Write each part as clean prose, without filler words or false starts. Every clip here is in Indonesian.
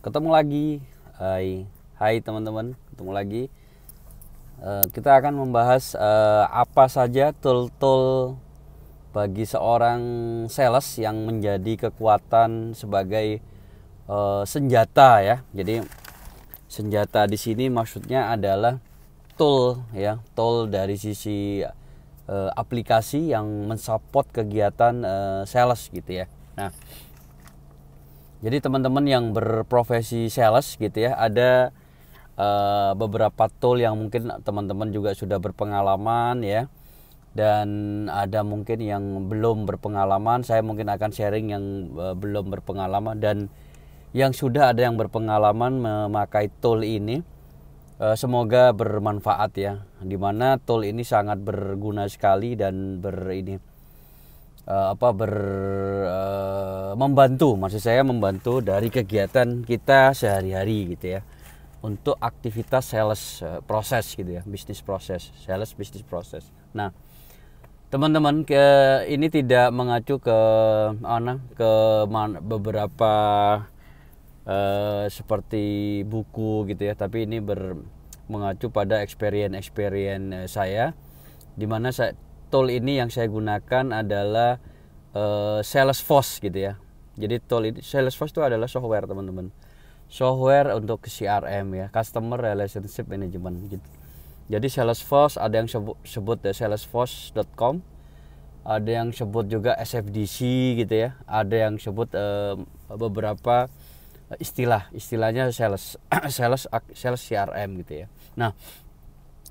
Ketemu lagi. Hai teman-teman, ketemu lagi. Kita akan membahas apa saja tool-tool bagi seorang sales yang menjadi kekuatan sebagai senjata ya. Jadi senjata di sini maksudnya adalah tool ya, tool dari sisi aplikasi yang mensupport kegiatan sales gitu ya. Nah, jadi teman-teman yang berprofesi sales gitu ya, ada beberapa tool yang mungkin teman-teman juga sudah berpengalaman ya, dan ada mungkin yang belum berpengalaman. Saya mungkin akan sharing yang belum berpengalaman, dan yang sudah ada yang berpengalaman memakai tool ini. Semoga bermanfaat ya, dimana tool ini sangat berguna sekali dan membantu, maksud saya membantu dari kegiatan kita sehari-hari gitu ya, untuk aktivitas sales proses gitu ya, bisnis proses, sales bisnis proses. Nah, teman-teman, ini tidak mengacu ke beberapa seperti buku gitu ya, tapi ini mengacu pada experience saya, dimana tool ini yang saya gunakan adalah Salesforce gitu ya. Jadi tool ini, Salesforce itu adalah software teman-teman, software untuk CRM ya, Customer Relationship Management gitu. Jadi Salesforce ada yang sebut salesforce.com, ada yang sebut juga SFDC gitu ya, ada yang sebut beberapa istilahnya sales CRM gitu ya. Nah,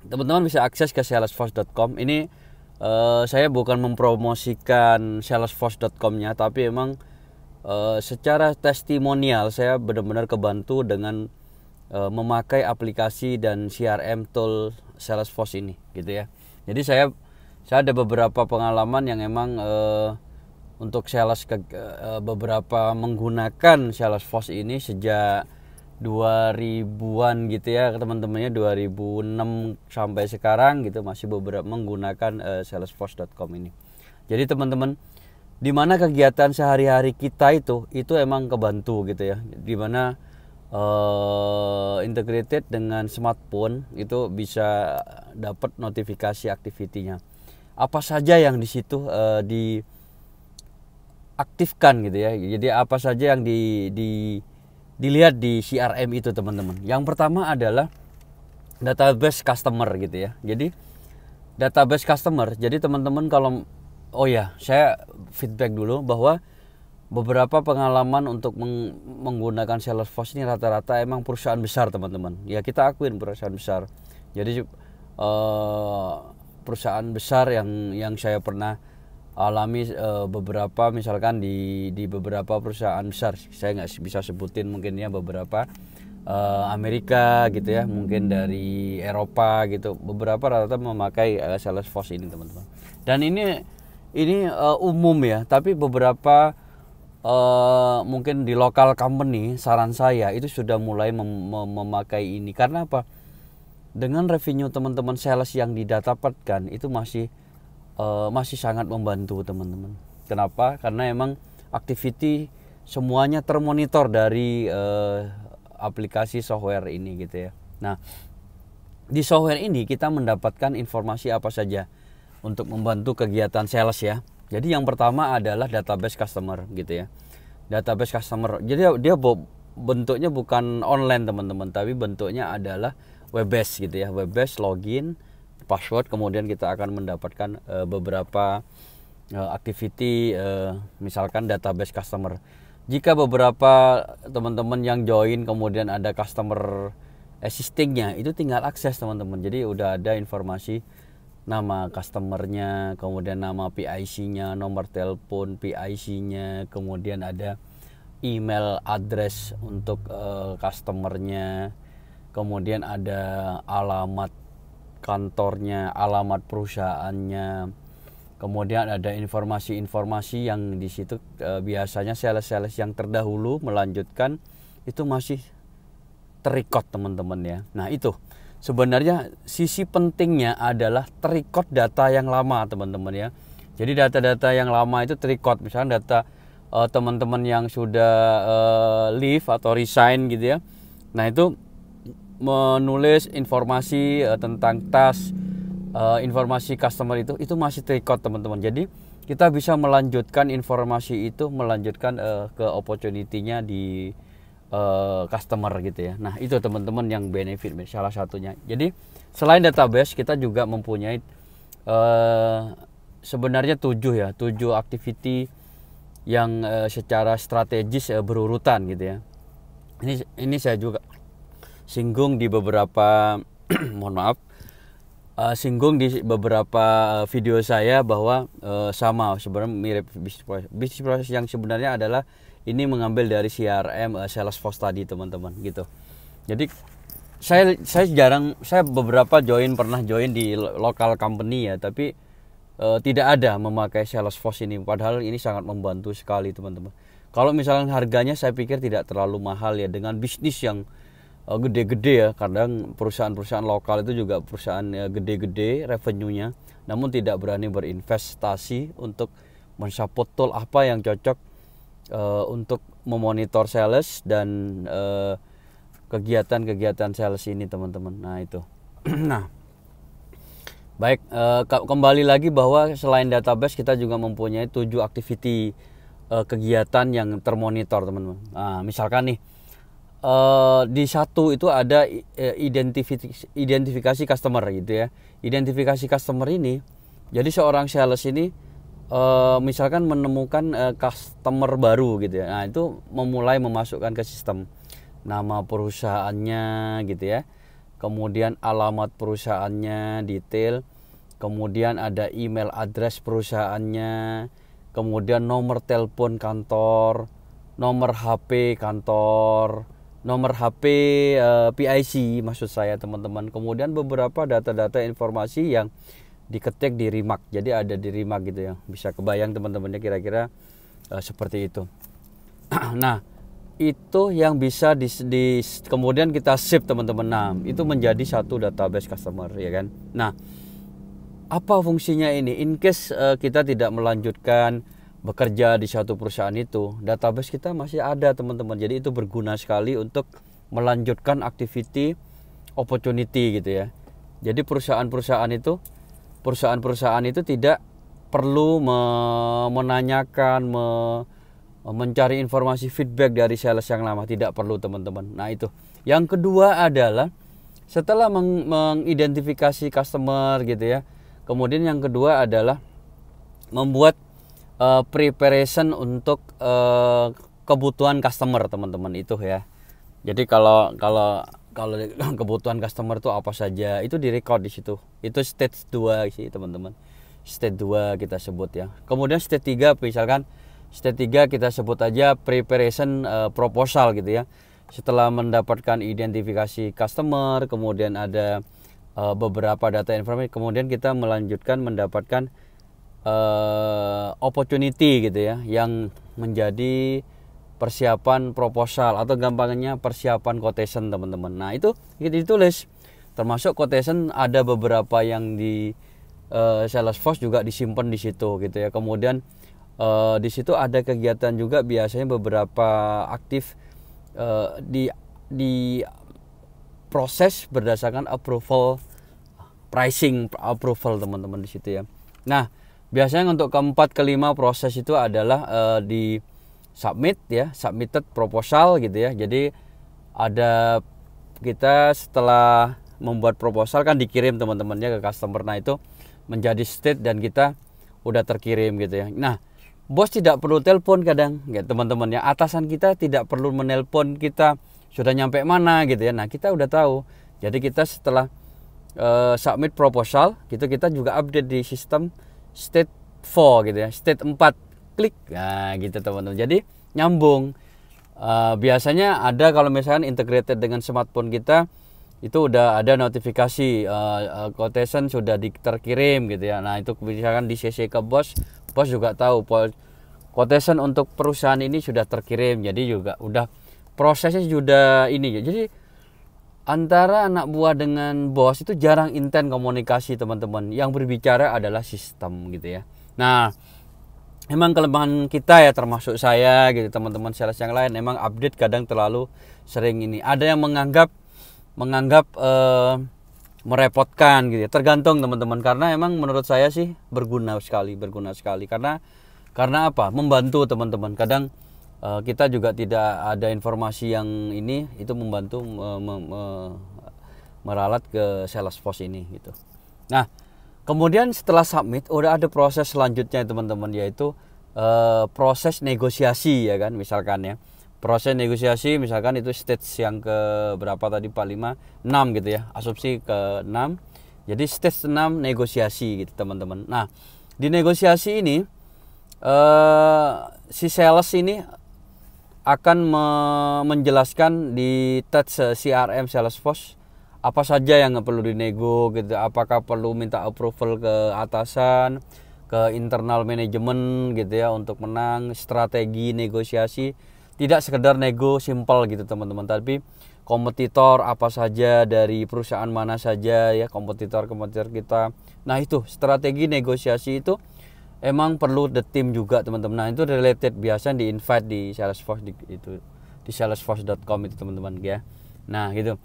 teman-teman bisa akses ke salesforce.com. Ini saya bukan mempromosikan salesforce.com-nya, tapi emang secara testimonial saya benar-benar kebantu dengan memakai aplikasi dan CRM tool Salesforce ini gitu ya. Jadi saya ada beberapa pengalaman yang emang untuk sales beberapa menggunakan Salesforce ini sejak 2000-an gitu ya teman-temannya, 2006 sampai sekarang gitu, masih beberapa menggunakan salesforce.com ini. Jadi teman-teman, di mana kegiatan sehari-hari kita itu emang kebantu gitu ya, di mana integrated dengan smartphone itu bisa dapat notifikasi aktivitinya. Apa saja yang di situ diaktifkan gitu ya. Jadi apa saja yang dilihat di CRM itu teman-teman. Yang pertama adalah database customer gitu ya. Jadi database customer. Jadi teman-teman kalau saya feedback dulu bahwa beberapa pengalaman untuk menggunakan Salesforce ini rata-rata emang perusahaan besar teman-teman. Ya kita akuin perusahaan besar. Jadi perusahaan besar yang saya pernah alami beberapa, misalkan di beberapa perusahaan besar, saya nggak bisa sebutin mungkin ya, beberapa Amerika gitu ya, mungkin dari Eropa gitu, beberapa rata-rata memakai Salesforce ini teman-teman. Dan ini umum ya, tapi beberapa mungkin di lokal company, saran saya itu sudah mulai memakai ini. Karena apa? Dengan revenue teman-teman sales yang didapatkan itu masih sangat membantu teman-teman. Kenapa? Karena emang activity semuanya termonitor dari aplikasi software ini gitu ya. Nah, di software ini kita mendapatkan informasi apa saja untuk membantu kegiatan sales ya. Jadi yang pertama adalah database customer gitu ya. Database customer. Jadi dia bentuknya bukan online teman-teman, tapi bentuknya adalah web based gitu ya. Web based, login, password, kemudian kita akan mendapatkan beberapa activity, misalkan database customer. Jika beberapa teman-teman yang join kemudian ada customer assistingnya, itu tinggal akses teman-teman. Jadi udah ada informasi nama customernya, kemudian nama PIC-nya, nomor telepon PIC-nya, kemudian ada email address untuk customernya, kemudian ada alamat kantornya, alamat perusahaannya, kemudian ada informasi-informasi yang di situ biasanya sales-sales yang terdahulu melanjutkan itu masih terrecord teman-teman ya. Nah itu sebenarnya sisi pentingnya adalah terrecord data yang lama teman-teman ya. Jadi data-data yang lama itu terrecord, misalnya data teman-teman yang sudah leave atau resign gitu ya. Nah itu menulis informasi tentang task, informasi customer itu masih record teman-teman. Jadi kita bisa melanjutkan informasi itu, melanjutkan ke opportunity-nya di customer gitu ya. Nah itu teman-teman yang benefit salah satunya. Jadi selain database kita juga mempunyai sebenarnya 7 activity yang secara strategis berurutan gitu ya. Ini saya juga singgung di beberapa mohon maaf, singgung di beberapa video saya bahwa sama sebenarnya mirip bisnis proses yang sebenarnya adalah ini mengambil dari CRM Salesforce tadi teman-teman gitu. Jadi saya pernah join di lokal company ya, tapi tidak ada memakai Salesforce ini, padahal ini sangat membantu sekali teman-teman. Kalau misalnya harganya saya pikir tidak terlalu mahal ya, dengan bisnis yang gede-gede ya. Kadang perusahaan-perusahaan lokal itu juga perusahaan gede-gede revenue-nya, namun tidak berani berinvestasi untuk mensupport tool apa yang cocok untuk memonitor sales dan kegiatan-kegiatan sales ini teman-teman. Nah itu. Nah baik, kembali lagi bahwa selain database kita juga mempunyai 7 activity kegiatan yang termonitor teman-teman. Nah misalkan nih di satu itu ada identifikasi customer gitu ya. Identifikasi customer ini, jadi seorang sales ini misalkan menemukan customer baru gitu ya. Nah itu memulai memasukkan ke sistem nama perusahaannya gitu ya, kemudian alamat perusahaannya detail, kemudian ada email address perusahaannya, kemudian nomor telepon kantor, nomor HP kantor, nomor HP PIC maksud saya teman-teman, kemudian beberapa data-data informasi yang diketik di Rimac. Jadi ada di Rimac gitu ya, bisa kebayang teman-temannya kira-kira seperti itu. Nah itu yang bisa kemudian kita save teman-teman. Nah itu menjadi satu database customer ya kan. Nah apa fungsinya ini? In case kita tidak melanjutkan bekerja di satu perusahaan itu, database kita masih ada teman-teman. Jadi itu berguna sekali untuk melanjutkan activity opportunity gitu ya. Jadi perusahaan-perusahaan itu tidak perlu menanyakan, mencari informasi feedback dari sales yang lama, tidak perlu teman-teman. Nah itu. Yang kedua adalah setelah mengidentifikasi customer gitu ya, kemudian yang kedua adalah membuat preparation untuk kebutuhan customer teman-teman itu ya. Jadi kalau kebutuhan customer itu apa saja itu direcord di situ. Itu stage 2 sih teman-teman. Stage 2 kita sebut ya. Kemudian stage 3 misalkan stage 3 kita sebut aja preparation proposal gitu ya. Setelah mendapatkan identifikasi customer, kemudian ada beberapa data informasi, kemudian kita melanjutkan mendapatkan opportunity gitu ya, yang menjadi persiapan proposal atau gampangnya persiapan quotation teman-teman. Nah itu ditulis, termasuk quotation ada beberapa yang di Salesforce juga disimpan di situ gitu ya. Kemudian di situ ada kegiatan juga, biasanya beberapa aktif di proses berdasarkan approval, pricing approval teman-teman di situ ya. Nah biasanya untuk keempat kelima proses itu adalah di submit ya, submitted proposal gitu ya. Jadi ada kita setelah membuat proposal kan dikirim teman-temannya ke customer. Nah itu menjadi state dan kita udah terkirim gitu ya. Nah bos tidak perlu telepon kadang ya teman-teman ya, atasan kita tidak perlu menelpon kita sudah nyampe mana gitu ya. Nah kita udah tahu. Jadi kita setelah submit proposal gitu, kita juga update di sistem state 4 gitu ya, state 4 klik, nah gitu teman-teman. Jadi nyambung. Biasanya ada kalau misalkan integrated dengan smartphone kita, itu udah ada notifikasi quotation sudah terkirim gitu ya. Nah itu misalkan di CC ke bos juga tahu quotation untuk perusahaan ini sudah terkirim. Jadi juga udah prosesnya sudah ini ya. Jadi antara anak buah dengan bos itu jarang intens komunikasi teman-teman. Yang berbicara adalah sistem gitu ya. Nah emang kelemahan kita ya, termasuk saya gitu, teman-teman sales yang lain, emang update kadang terlalu sering ini. Ada yang menganggap merepotkan gitu ya. Tergantung teman-teman, karena emang menurut saya sih berguna sekali karena apa? Membantu teman-teman. Kadang kita juga tidak ada informasi yang ini, itu membantu meralat ke Salesforce ini gitu. Nah, kemudian setelah submit udah ada proses selanjutnya teman-teman, yaitu proses negosiasi ya kan, misalkan ya. Proses negosiasi misalkan itu stage yang ke berapa tadi Pak, 5, 6 gitu ya. Asumsi ke 6. Jadi stage 6 negosiasi gitu teman-teman. Nah, di negosiasi ini si sales ini akan menjelaskan di touch CRM Salesforce apa saja yang perlu dinego gitu, apakah perlu minta approval ke atasan, ke internal manajemen gitu ya untuk menang, strategi negosiasi, tidak sekedar nego simple gitu teman-teman, tapi kompetitor apa saja, dari perusahaan mana saja ya kompetitor kita. Nah, itu strategi negosiasi itu emang perlu the team juga teman-teman. Nah, itu related biasa di invite di Salesforce di salesforce.com itu teman-teman ya. Nah, gitu.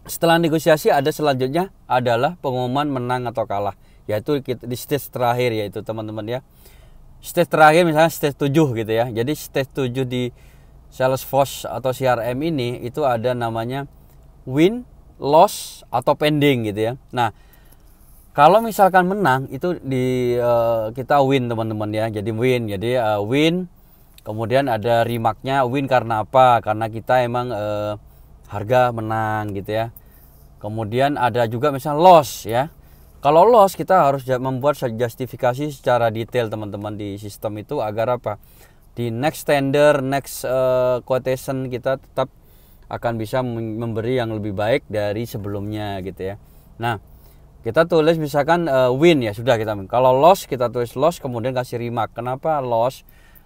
Setelah negosiasi ada selanjutnya adalah pengumuman menang atau kalah, yaitu di stage terakhir yaitu teman-teman ya. Stage terakhir misalnya stage 7 gitu ya. Jadi stage 7 di Salesforce atau CRM ini itu ada namanya win, loss atau pending gitu ya. Nah, kalau misalkan menang itu kita win teman-teman ya. Jadi win. Jadi win. Kemudian ada remarknya win karena apa? Karena kita emang harga menang gitu ya. Kemudian ada juga misalnya loss ya. Kalau loss kita harus membuat justifikasi secara detail teman-teman di sistem itu, agar apa? Di next tender, next quotation kita tetap akan bisa memberi yang lebih baik dari sebelumnya gitu ya. Nah, kita tulis misalkan win ya sudah kita. Kalau loss kita tulis loss kemudian kasih remark. Kenapa loss?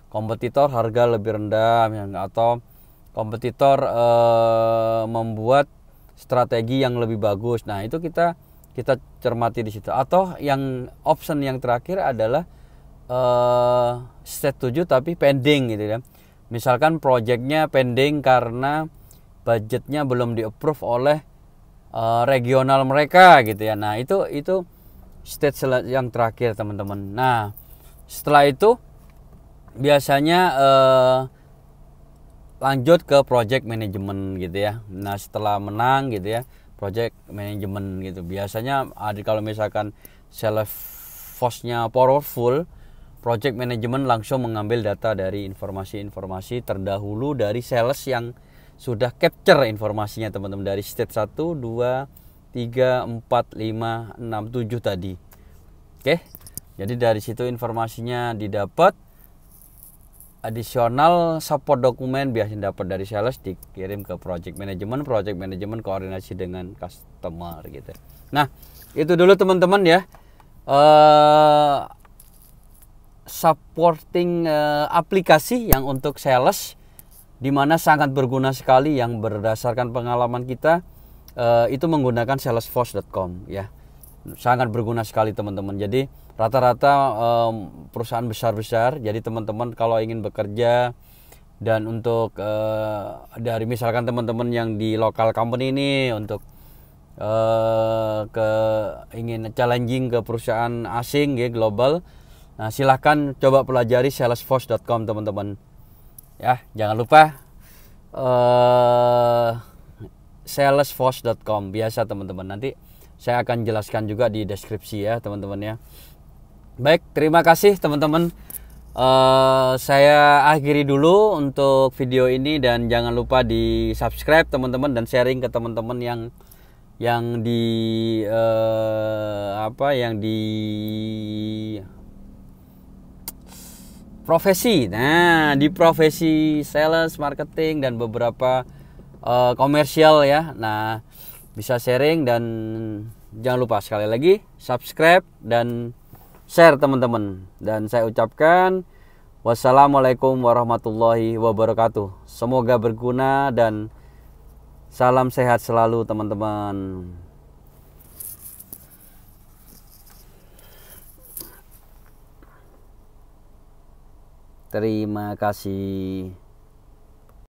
Kompetitor harga lebih rendah atau kompetitor membuat strategi yang lebih bagus. Nah, itu kita cermati di situ. Atau yang option yang terakhir adalah stage 7 tapi pending gitu ya. Misalkan projectnya pending karena budgetnya belum di-approve oleh regional mereka gitu ya. Nah, itu stage yang terakhir teman-teman. Nah, setelah itu biasanya lanjut ke project management gitu ya. Nah, setelah menang gitu ya, project management gitu. Biasanya ada, kalau misalkan Salesforce-nya powerful, project management langsung mengambil data dari informasi-informasi terdahulu dari sales yang sudah capture informasinya teman-teman, dari stage 1, 2, 3, 4, 5, 6, 7 tadi. Oke. Jadi dari situ informasinya didapat. Additional support dokumen biasanya dapat dari sales, dikirim ke project management koordinasi dengan customer gitu. Nah, itu dulu teman-teman ya. Supporting aplikasi yang untuk sales, dimana sangat berguna sekali, yang berdasarkan pengalaman kita itu menggunakan salesforce.com ya. Sangat berguna sekali teman-teman. Jadi rata-rata perusahaan besar-besar, jadi teman-teman kalau ingin bekerja dan untuk dari misalkan teman-teman yang di local company ini untuk ingin challenging ke perusahaan asing ya, global, nah silahkan coba pelajari salesforce.com teman-teman ya. Jangan lupa salesforce.com biasa teman-teman, nanti saya akan jelaskan juga di deskripsi ya teman-teman ya. Baik, terima kasih teman-teman. Saya akhiri dulu untuk video ini, dan jangan lupa di subscribe teman-teman dan sharing ke teman-teman yang di profesi. Nah, di profesi sales, marketing dan beberapa komersial ya. Nah, bisa sharing, dan jangan lupa sekali lagi subscribe dan share teman-teman. Dan saya ucapkan wassalamualaikum warahmatullahi wabarakatuh. Semoga berguna dan salam sehat selalu teman-teman. Terima kasih.